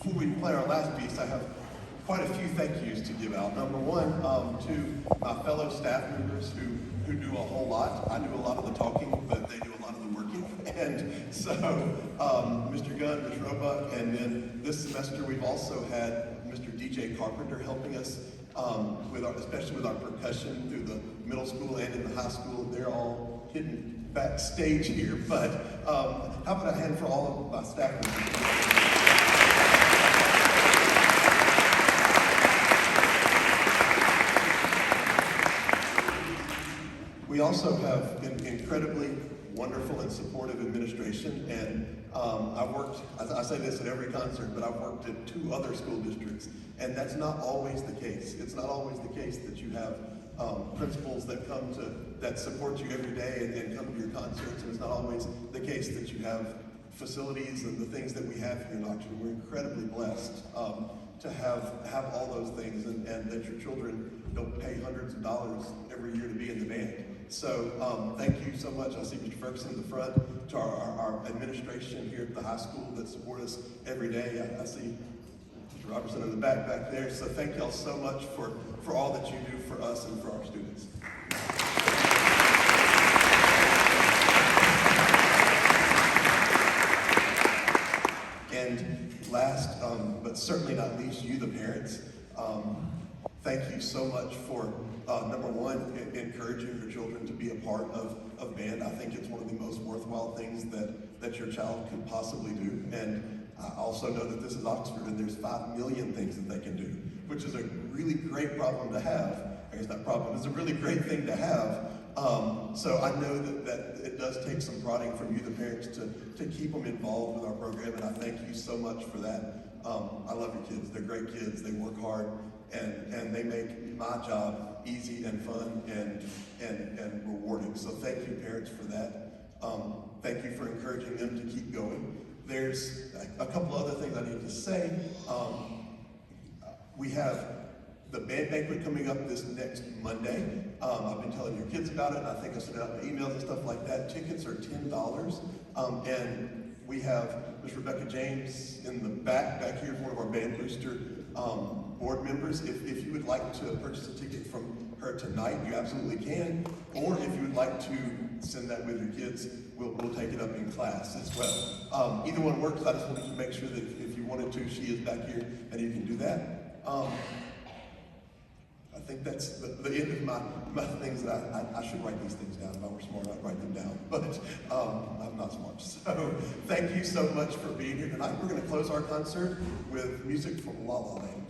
before we play our last piece, I have quite a few thank yous to give out. Number one, to my fellow staff members who do a whole lot. I do a lot of the talking, but they do a lot of the working. And so, Mr. Gunn, Ms. Roebuck, and then this semester we've also had Mr. DJ Carpenter helping us, especially with our percussion through the middle school and in the high school. They're all hidden backstage here, but how about a hand for all of my staff members? We also have an incredibly wonderful and supportive administration, and I say this at every concert, but I've worked at 2 other school districts, and that's not always the case. It's not always the case that you have principals that support you every day and come to your concerts, and it's not always the case that you have facilities and the things that we have here in Oxford. We're incredibly blessed to have all those things, and that your children don't pay hundreds of dollars every year to be in the band. So thank you so much. I see Mr. Ferguson in the front, to our administration here at the high school that support us every day. I see Mr. Robertson in the back there. So thank y'all so much for all that you do for us and for our students. And last, but certainly not least, you, the parents. Thank you so much for, number one, encouraging your children to be a part of band. I think it's one of the most worthwhile things that your child could possibly do. And I also know that this is Oxford and there's 5 million things that they can do, which is a really great problem to have. I guess not problem, it's a really great thing to have. So I know that it does take some prodding from you, the parents, to keep them involved with our program, and I thank you so much for that. I love your kids. They're great kids. They work hard, and they make my job easy and fun and rewarding. So thank you, parents, for that. Thank you for encouraging them to keep going. There's a couple other things I need to say. We have the band banquet coming up this next Monday. I've been telling your kids about it. I think I sent out emails and stuff like that. Tickets are $10. And we have Ms. Rebecca James in the back here, one of our Band Booster board members. If you would like to purchase a ticket from her tonight, you absolutely can. Or if you would like to send that with your kids, we'll take it up in class as well. Either one works. I just wanted to make sure that if you wanted to, she is back here and you can do that. I think that's the end of my things that I should write these things down. If I were smart, I'd write them down, but I'm not smart. So thank you so much for being here tonight. We're going to close our concert with music from La La Land.